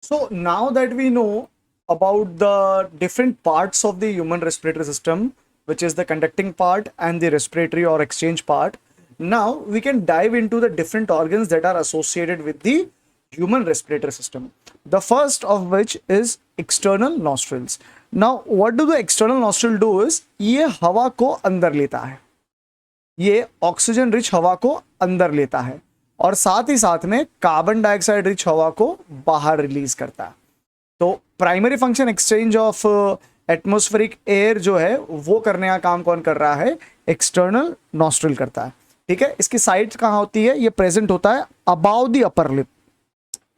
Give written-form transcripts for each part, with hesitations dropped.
So now that we know about the different parts of the human respiratory system, which is the conducting part and the respiratory or exchange part, now we can dive into the different organs that are associated with the human respiratory system. The first of which is external nostrils. Now, what do the external nostril do is ये हवा को अंदर लेता है, ये oxygen rich हवा को अंदर लेता है और साथ ही साथ में कार्बन डाइऑक्साइड रिच हवा को बाहर रिलीज करता है। तो primary function exchange of atmospheric air जो है वो करने का काम कौन कर रहा है? एक्सटर्नल नॉस्ट्रिल करता है। ठीक है, इसकी साइड कहाँ होती है? ये प्रेजेंट होता है अबाउ द अपर लिप।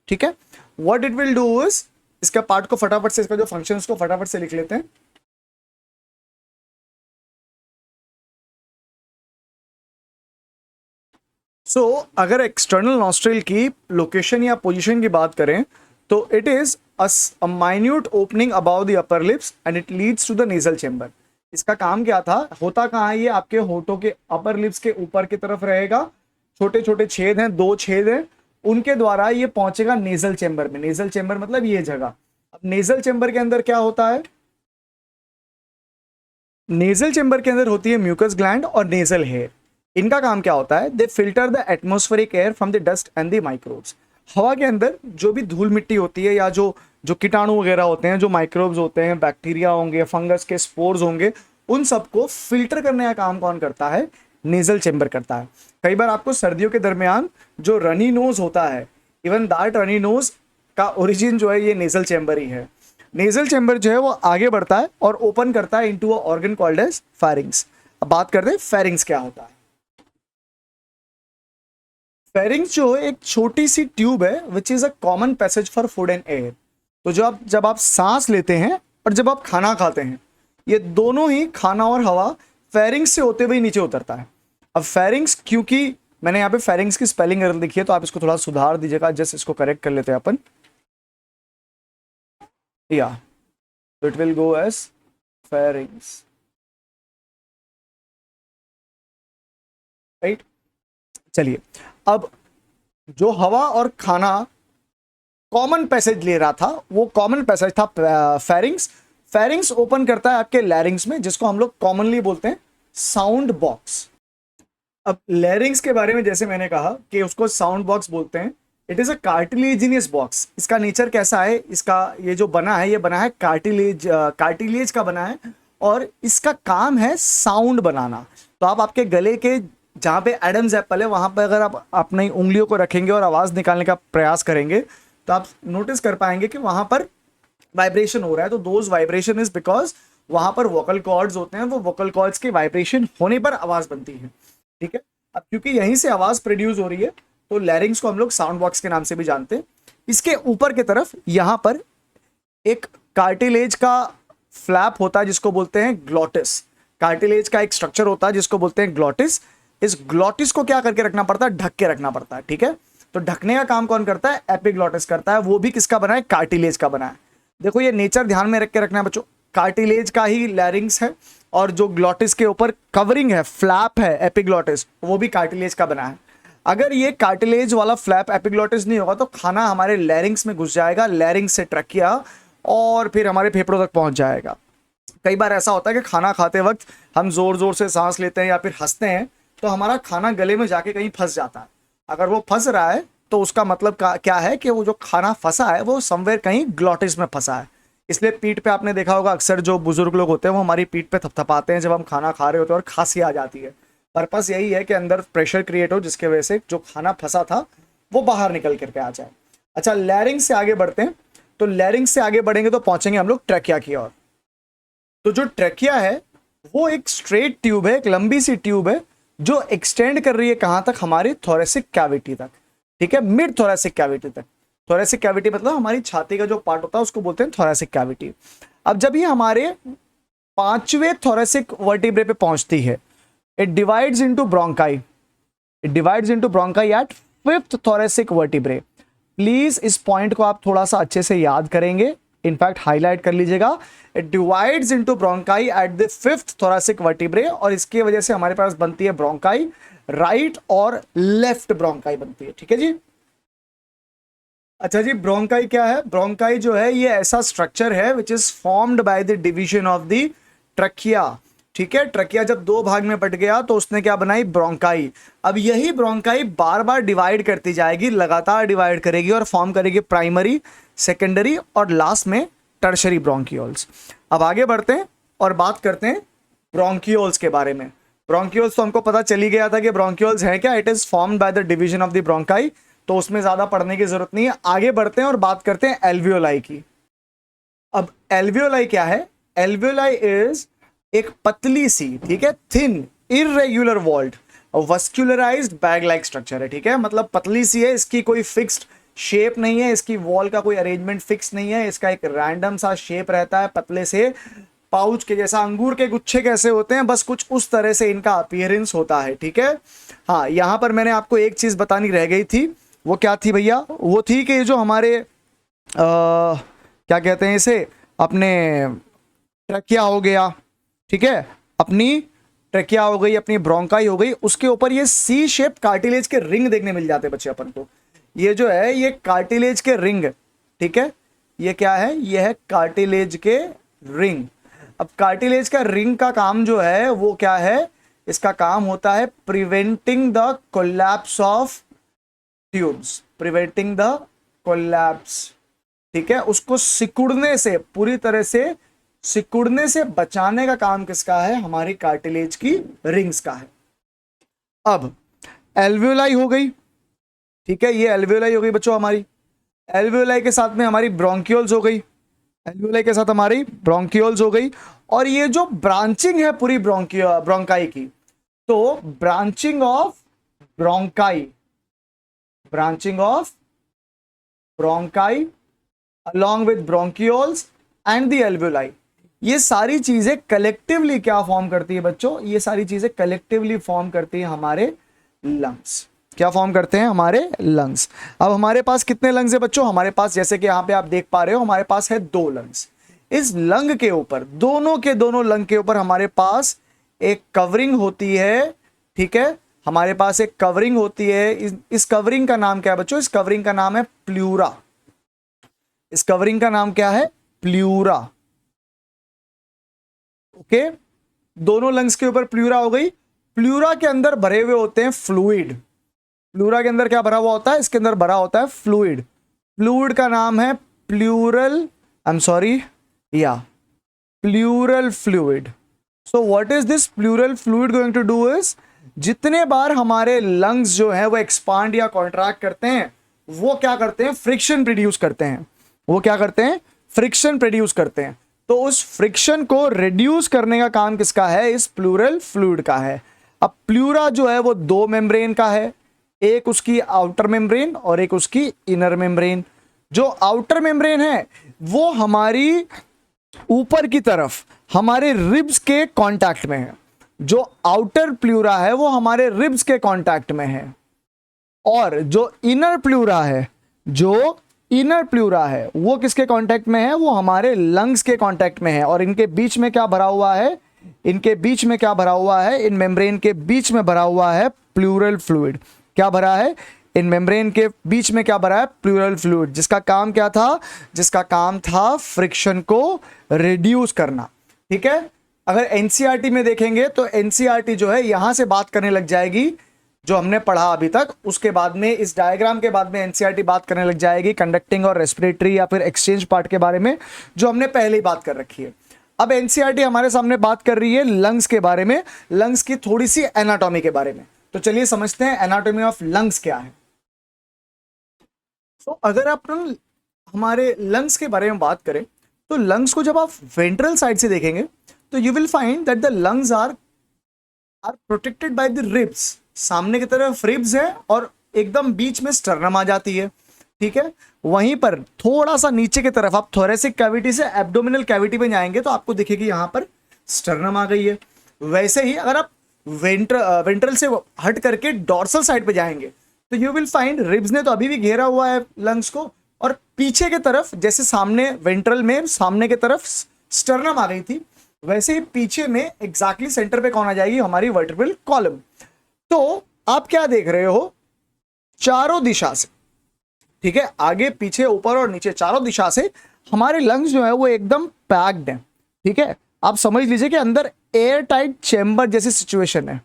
ठीक है, what it will do is, इसका पार्ट को फटाफट से, इसका जो फंक्शन को फटाफट से लिख लेते हैं। अगर एक्सटर्नल नॉस्ट्रिल की लोकेशन या पोजीशन की बात करें तो it is a minute opening above the upper lips and it leads to the nasal chamber. इसका काम क्या था? होता कहाँ है? ये आपके होठों के अपर लिप्स के ऊपर की तरफ रहेगा, छोटे छोटे छेद हैं, 2 छेद हैं, उनके द्वारा ये पहुंचेगा नेजल चेंबर में। नेजल चेंबर मतलब ये जगह। अब नेजल चेंबर के अंदर क्या होता है? नेजल चेंबर के अंदर होती है म्यूकस ग्लैंड और नेजल हेयर। इनका काम क्या होता है? They filter the atmospheric air from the dust and the microbes. हवा के अंदर जो भी धूल मिट्टी होती है या जो जो कीटाणु वगैरह होते हैं, जो माइक्रोब्स होते हैं, बैक्टीरिया होंगे, फंगस के स्पोर्स होंगे, उन सबको फिल्टर करने का काम कौन करता है? नेजल चेंबर करता है। कई बार आपको सर्दियों के दरमियान जो रनी नोज होता है, इवन दैट रनी नोज का ओरिजिन जो है ये नेजल चेंबर ही है। नेजल चेंबर जो है वो आगे बढ़ता है और ओपन करता है into a organ called as pharynx. अब बात करते हैं फेरिंग्स क्या होता है। फेरिंग्स जो है एक छोटी सी ट्यूब है which is a common passage for food and air. तो जब आप सांस लेते हैं और जब आप खाना खाते हैं, ये दोनों ही, खाना और हवा, फेरिंग्स से होते हुए नीचे उतरता है। अब फेरिंग्स, क्योंकि मैंने यहाँ पे फेरिंग्स की स्पेलिंग एरर लिखी है तो आप इसको थोड़ा सुधार दीजिएगा, जस्ट इसको करेक्ट कर लेते हैं अपन। या तो it will go as pharynx, right. चलिए, अब जो हवा और खाना कॉमन पैसेज ले रहा था वो कॉमन पैसेज था फेरिंग्स। फेरिंग्स ओपन करता है आपके लैरिंग्स में, जिसको हम लोग कॉमनली बोलते हैं साउंड बॉक्स। अब लैरिंग्स के बारे में जैसे मैंने कहा कि उसको साउंड बॉक्स बोलते हैं। It is a cartilaginous box. इसका नेचर कैसा है? इसका ये जो बना है, ये बना है कार्टिलेज का बना है और इसका काम है साउंड बनाना। तो आप आपके गले के जहाँ पे एडम्स एप्पल है वहां पर अगर आप अपनी उंगलियों को रखेंगे और आवाज निकालने का प्रयास करेंगे तो आप नोटिस कर पाएंगे कि वहां पर वाइब्रेशन हो रहा है। तो दोज वाइब्रेशन इज बिकॉज वहां पर वोकल कॉर्ड्स होते हैं, वो वोकल कॉर्ड्स के वाइब्रेशन होने पर आवाज बनती है। ठीक है, अब क्योंकि यहीं से आवाज प्रोड्यूस हो रही है तो लैरिंग्स को हम लोग साउंड बॉक्स के नाम से भी जानते हैं। इसके ऊपर की तरफ यहां पर एक कार्टिलेज का फ्लैप होता है जिसको बोलते हैं ग्लॉटिस। कार्टिलेज का एक स्ट्रक्चर होता है जिसको बोलते हैं ग्लॉटिस। इस ग्लॉटिस को क्या करके रखना पड़ता है? ढक के रखना पड़ता है। ठीक है, तो ढकने का काम कौन करता है? एपिग्लॉटिस करता है। वो भी किसका बना है? कार्टिलेज का बना है। देखो ये नेचर ध्यान में रख के रखना है बच्चों, कार्टिलेज का ही लैरिंग्स है और जो ग्लॉटिस के ऊपर कवरिंग है, फ्लैप है, एपिग्लॉटिस, वो भी कार्टिलेज का बना है। अगर ये कार्टिलेज वाला फ्लैप एपिग्लॉटिस नहीं होगा तो खाना हमारे लैरिंग्स में घुस जाएगा, लैरिंग्स से ट्रकिया और फिर हमारे फेफड़ों तक पहुंच जाएगा। कई बार ऐसा होता है कि खाना खाते वक्त हम जोर जोर से सांस लेते हैं या फिर हंसते हैं तो हमारा खाना गले में जाके कहीं फंस जाता है। अगर वो फंस रहा है तो उसका मतलब क्या है कि वो जो खाना फंसा है वो समवेयर कहीं ग्लॉटिस में फंसा है। इसलिए पीठ पे आपने देखा होगा अक्सर जो बुजुर्ग लोग होते हैं वो हमारी पीठ पे थपथपाते हैं जब हम खाना खा रहे होते हैं और खांसी आ जाती है। पर्पस यही है कि अंदर प्रेशर क्रिएट हो जिसकी वजह से जो खाना फंसा था वो बाहर निकल करके आ जाए। अच्छा, लैरिंग्स से आगे बढ़ते हैं। तो लैरिंग्स से आगे बढ़ेंगे तो पहुंचेंगे हम लोग ट्रैकिया की ओर। तो जो ट्रैकिया है वो एक स्ट्रेट ट्यूब है, एक लंबी सी ट्यूब है जो एक्सटेंड कर रही है कहां तक? हमारी थोरेसिक कैविटी तक। ठीक है, मिड थोरेसिक कैविटी तक। थोरेसिक कैविटी मतलब हमारी छाती का जो पार्ट होता है उसको बोलते हैं थोरेसिक कैविटी। अब जब ये हमारे 5वें थोरेसिक वर्टिब्रे पे पहुंचती है, it divides into bronchi. It divides into bronchi at 5th thoracic vertebrae. Please इस पॉइंट को आप थोड़ा सा अच्छे से याद करेंगे, इनफैक्ट हाईलाइट कर लीजिएगा। It divides into bronchi at the 5th thoracic vertebrae और इसकी वजह से हमारे पास बनती है ब्रोंकाई, राइट और लेफ्ट ब्रोंकाई बनती है। ठीक है जी। अच्छा जी, ब्रोंकाई क्या है? ब्रोंकाई जो है ये ऐसा स्ट्रक्चर है which is formed by the division of the trachea. ठीक है, ट्रकिया जब दो भाग में बट गया तो उसने क्या बनाई? ब्रोंकाई। अब यही ब्रोंकाई बार बार डिवाइड करती जाएगी, लगातार डिवाइड करेगी और फॉर्म करेगी प्राइमरी, सेकेंडरी और लास्ट में टर्शरी ब्रोंकियोल्स। अब आगे बढ़ते हैं और बात करते हैं ब्रोंकियोल्स के बारे में। ब्रोंकियोल्स तो हमको पता चली गया था कि ब्रोंकियोल्स है क्या, it is formed by the division of the bronchi, तो उसमें ज्यादा पढ़ने की जरूरत नहीं है। आगे बढ़ते हैं और बात करते हैं एल्वियोलाई की। अब एल्वियोलाई क्या है? एल्वियोलाई इज एक पतली सी, ठीक है, thin irregular walled vascularised bag like structure है। ठीक है, मतलब पतली सी है, इसकी कोई फिक्स्ड शेप नहीं है, इसकी वॉल का कोई अरेंजमेंट फिक्स नहीं है, इसका एक रैंडम सा शेप रहता है, पतले से पाउच के जैसा, अंगूर के गुच्छे कैसे होते हैं, बस कुछ उस तरह से इनका अपीयरेंस होता है। ठीक है, हाँ, यहां पर मैंने आपको एक चीज बतानी रह गई थी, वो क्या थी भैया? वो थी कि जो हमारे क्या कहते हैं इसे, अपने ट्रकिया हो गया, ठीक है, अपनी ट्रकिया हो गई, अपनी ब्रोंकाई हो गई, उसके ऊपर ये सी शेप कार्टिलेज के रिंग देखने मिल जाते हैं बच्चे अपन को। ये जो है ये कार्टिलेज के रिंग, ठीक है, ये क्या है? ये है कार्टिलेज के रिंग। अब कार्टिलेज का रिंग का काम जो है वो क्या है? इसका काम होता है preventing the collapse of tubes, preventing the collapse. ठीक है, उसको सिकुड़ने से, पूरी तरह से सिकुड़ने से बचाने का काम किसका है? हमारी कार्टिलेज की रिंग्स का है। अब एल्वियोलाई हो गई, ठीक है, ये एल्वियोलाई हो गई बच्चों हमारी। एल्वियोलाई के साथ में हमारी ब्रोंकियोल्स हो गई, एल्वियोलाई के साथ हमारी ब्रोंकियोल्स हो गई। और ये जो ब्रांचिंग है पूरी ब्रोंकाई की, तो branching of bronchi, branching of bronchi along with bronchioles and the alveoli, ये सारी चीजें कलेक्टिवली क्या फॉर्म करती है बच्चों? ये सारी चीजें कलेक्टिवली फॉर्म करती है हमारे लंग्स। क्या फॉर्म करते हैं? हमारे लंग्स। अब हमारे पास कितने लंग्स है बच्चों? हमारे पास, जैसे कि यहां पे आप देख पा रहे हो, हमारे पास है 2 लंग्स। इस लंग के ऊपर, दोनों के दोनों लंग के ऊपर हमारे पास एक कवरिंग होती है। ठीक है, हमारे पास एक कवरिंग होती है। इस कवरिंग का नाम क्या है बच्चों? इस कवरिंग का नाम है प्लूरा। इस कवरिंग का नाम क्या है? प्लूरा। ओके, दोनों लंग्स के ऊपर प्लूरा हो गई। प्लूरा के अंदर भरे हुए होते हैं फ्लूइड। प्लूरा के अंदर क्या भरा हुआ होता है? इसके अंदर भरा होता है फ्लूइड। फ्लूइड का नाम है प्लूरल, आई एम सॉरी, या pleural fluid. So what is this pleural fluid going to do is, जितने बार हमारे लंग्स जो है वो एक्सपांड या कॉन्ट्रैक्ट करते हैं, वो क्या करते हैं? फ्रिक्शन प्रोड्यूस करते हैं। वो क्या करते हैं? फ्रिक्शन प्रोड्यूस करते हैं। तो उस फ्रिक्शन को रिड्यूस करने का काम किसका है? इस प्लूरल फ्लूइड का है। अब प्लूरा जो है वो 2 मेम्ब्रेन का है, एक उसकी आउटर मेम्ब्रेन और एक उसकी इनर मेम्ब्रेन। जो आउटर मेम्ब्रेन है वो हमारी ऊपर की तरफ हमारे रिब्स के कांटेक्ट में है। जो आउटर प्लूरा है वो हमारे रिब्स के कांटेक्ट में है, और जो इनर प्लूरा है, जो इनर प्लूरा है वो किसके कांटेक्ट में है? वो हमारे लंग्स के कांटेक्ट में है। और इनके बीच में क्या भरा हुआ है? इनके बीच में क्या भरा हुआ है? इन मेम्ब्रेन के बीच में भरा हुआ है प्लूरल फ्लूइड। क्या भरा है? इन मेम्ब्रेन के बीच में क्या भरा है? प्लूरल फ्लूइड, जिसका काम क्या था? जिसका काम था फ्रिक्शन को रिड्यूस करना। ठीक है, अगर एनसीईआरटी में देखेंगे तो एनसीईआरटी जो है यहां से बात करने लग जाएगी, जो हमने पढ़ा अभी तक, उसके बाद में इस डायग्राम के बाद में एनसीईआरटी बात करने लग जाएगी कंडक्टिंग और रेस्पिरेटरी या फिर एक्सचेंज पार्ट के बारे में, जो हमने पहले ही बात कर रखी है। अब एनसीईआरटी हमारे सामने बात कर रही है लंग्स के बारे में, लंग्स की थोड़ी सी एनाटॉमी के बारे में। तो चलिए समझते हैं एनाटॉमी ऑफ लंग्स क्या है। तो अगर आप हमारे लंग्स के बारे में बात करें तो लंग्स को जब आप वेंट्रल साइड से देखेंगे तो you will find that the lungs are protected by the ribs. सामने की तरफ रिब्स है और एकदम बीच में स्टर्नम आ जाती है। ठीक है, वहीं पर थोड़ा सा नीचे की तरफ आप थोरेसिक कैविटी से एब्डोमिनल कैविटी में जाएंगे तो आपको दिखेगी यहां पर स्टर्नम आ गई है। वैसे ही अगर आप वेंट्रल से हट करके डॉर्सल साइड पे जाएंगे तो यू विल फाइंड रिब्स ने तो अभी भी घेरा हुआ है लंग्स को, और पीछे की तरफ जैसे सामने वेंट्रल में सामने की तरफ स्टर्नम आ गई थी, वैसे ही पीछे में एग्जैक्टली सेंटर पे कौन आ जाएगी? हमारी वर्टिब्रल कॉलम। तो आप क्या देख रहे हो? चारों दिशा से, ठीक है, आगे पीछे ऊपर और नीचे चारों दिशा से हमारे लंग्स जो है वो एकदम पैक्ड है। ठीक है, आप समझ लीजिए कि अंदर एयर टाइट चेम्बर जैसी सिचुएशन है।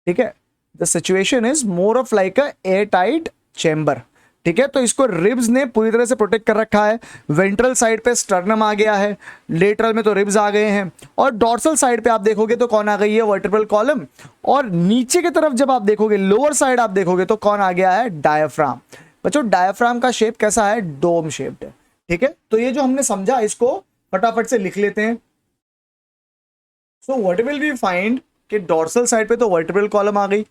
ठीक है, the situation is more of like a air tight chamber. ठीक है, तो इसको रिब्स ने पूरी तरह से प्रोटेक्ट कर रखा है। वेंट्रल साइड पे स्टर्नम आ गया है, लेटरल में तो रिब्स आ गए हैं, और डॉर्सल साइड पे आप देखोगे तो कौन आ गई है, वर्टिब्रल कॉलम। और नीचे की तरफ जब आप देखोगे, लोअर साइड आप देखोगे तो कौन आ गया है, डायफ्राम। बच्चों डायफ्राम का शेप कैसा है, डोम शेप्ड है। ठीक है, तो ये जो हमने समझा इसको फटाफट से लिख लेते हैं। So what will we find कि डॉर्सल साइड पे तो वर्टिब्रल कॉलम आ गई,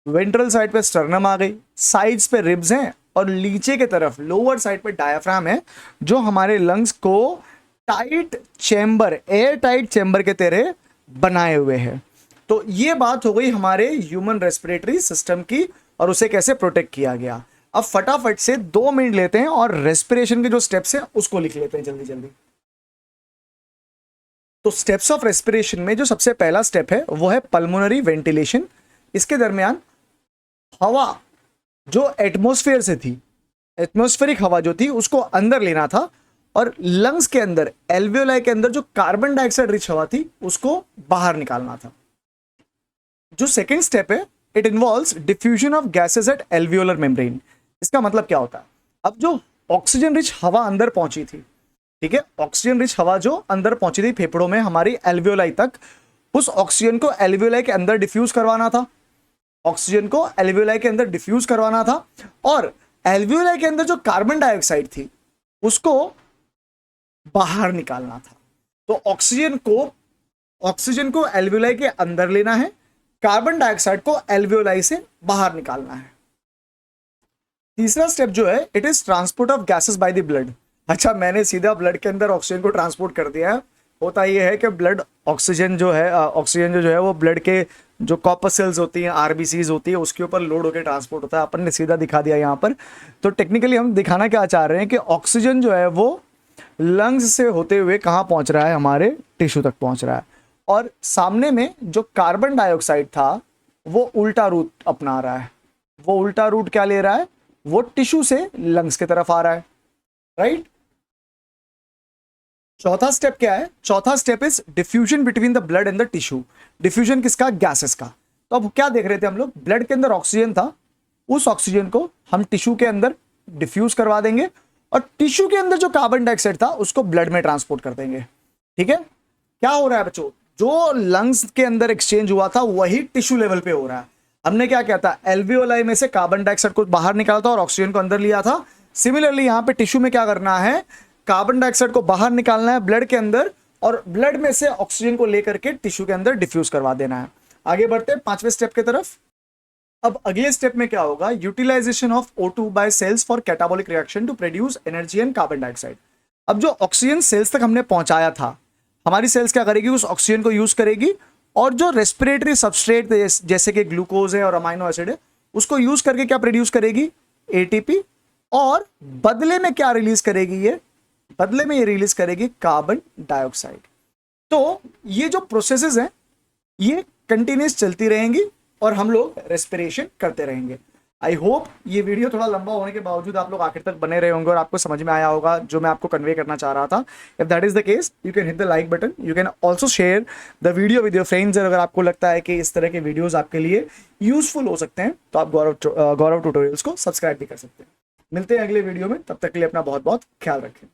वेंट्रल साइड पे स्टर्नम आ गई, साइड्स पे रिब्स हैं, और नीचे की तरफ लोअर साइड पे डायफ्राम है, जो हमारे लंग्स को tight chamber, air tight chamber के तरह बनाए हुए हैं। तो ये बात हो गई हमारे ह्यूमन रेस्पिरेटरी सिस्टम की, और उसे कैसे प्रोटेक्ट किया गया। अब फटाफट से 2 मिनट लेते हैं और रेस्पिरेशन के जो स्टेप्स हैं उसको लिख लेते हैं जल्दी जल्दी। तो स्टेप्स ऑफ रेस्पिरेशन में जो सबसे पहला स्टेप है वो है पल्मोनरी वेंटिलेशन। इसके दरमियान हवा जो एटमॉस्फेयर से थी, एटमॉस्फेरिक हवा जो थी उसको अंदर लेना था, और लंग्स के अंदर, एल्वियोलाई के अंदर जो कार्बन डाइऑक्साइड रिच हवा थी उसको बाहर निकालना था। जो सेकेंड स्टेप है, it involves diffusion of gases at alveolar membrane. इसका मतलब क्या होता है, अब जो ऑक्सीजन रिच हवा अंदर पहुंची थी, ठीक है, ऑक्सीजन रिच हवा जो अंदर पहुंची थी फेफड़ों में हमारी एल्वियोलाई तक, उस ऑक्सीजन को एल्वियोलाई के अंदर डिफ्यूज करवाना था, ऑक्सीजन को एल्वियोलाई के अंदर डिफ्यूज करवाना था, और एल्वियोलाई के अंदर जो कार्बन डाइऑक्साइड थी उसको बाहर निकालना था। तो ऑक्सीजन को एल्वियोलाई के अंदर लेना है, कार्बन डाइऑक्साइड को एल्वियोलाई से बाहर निकालना है। तीसरा स्टेप जो है, it is transport of gases by the blood. अच्छा, मैंने सीधा ब्लड के अंदर ऑक्सीजन को ट्रांसपोर्ट कर दिया है। होता यह है कि ब्लड ऑक्सीजन जो है वो ब्लड के जो कॉर्पसेल्स होती हैं, आरबीसीज होती है, उसके ऊपर लोड होकर ट्रांसपोर्ट होता है। अपन ने सीधा दिखा दिया यहाँ पर। तो टेक्निकली हम दिखाना क्या चाह रहे हैं कि ऑक्सीजन जो है वो लंग्स से होते हुए कहाँ पहुँच रहा है, हमारे टिश्यू तक पहुँच रहा है, और सामने में जो कार्बन डाइऑक्साइड था वो उल्टा रूट अपना रहा है। वो उल्टा रूट क्या ले रहा है, वो टिश्यू से लंग्स की तरफ आ रहा है, राइट। चौथा स्टेप क्या है, चौथा step is diffusion between the blood and the tissue. Diffusion किसका, गैसेस का। तो अब क्या देख रहे थे हम लोग, ब्लड के अंदर ऑक्सीजन था, उस ऑक्सीजन को हम टिश्यू के अंदर डिफ्यूज करवा देंगे, और टिश्यू के अंदर जो कार्बन डाइऑक्साइड था उसको ब्लड में ट्रांसपोर्ट कर देंगे। ठीक है, क्या हो रहा है बच्चों, जो लंग्स के अंदर एक्सचेंज हुआ था वही टिश्यू लेवल पे हो रहा है। हमने क्या किया था, एल्वियोलाई में से कार्बन डाइऑक्साइड को बाहर निकाला था और ऑक्सीजन को अंदर लिया था। सिमिलरली यहाँ पे टिश्यू में क्या करना है, कार्बन डाइऑक्साइड को बाहर निकालना है ब्लड के अंदर, और ब्लड में से ऑक्सीजन को लेकर के टिश्यू के अंदर डिफ्यूज करवा देना है। आगे बढ़ते हैं 5वें स्टेप की तरफ। अब अगले स्टेप में क्या होगा, utilization of O2 by cells for catabolic reaction to produce energy and carbon dioxide. अब जो ऑक्सीजन सेल्स तक हमने पहुंचाया था, हमारी सेल्स क्या करेगी, उस ऑक्सीजन को यूज करेगी, और जो रेस्पिरेटरी सबस्ट्रेट जैसे कि ग्लूकोज है और अमाइनो एसिड है उसको यूज करके क्या प्रोड्यूस करेगी, ATP, और बदले में क्या रिलीज करेगी, ये बदले में ये रिलीज करेगी कार्बन डाइऑक्साइड। तो ये जो प्रोसेसेस हैं ये कंटिन्यूस चलती रहेंगी और हम लोग रेस्पिरेशन करते रहेंगे। आई होप ये वीडियो थोड़ा लंबा होने के बावजूद आप लोग आखिर तक बने रहे होंगे और आपको समझ में आया होगा जो मैं आपको कन्वे करना चाह रहा था। If that is the case, you can hit the like button, you can also share the video with your friends. अगर आपको लगता है कि इस तरह के वीडियोस आपके लिए यूजफुल हो सकते हैं तो आप गौरव ट्यूटोरियल्स को सब्सक्राइब भी कर सकते हैं। मिलते हैं अगले वीडियो में, तब तक के लिए अपना बहुत बहुत ख्याल रखें।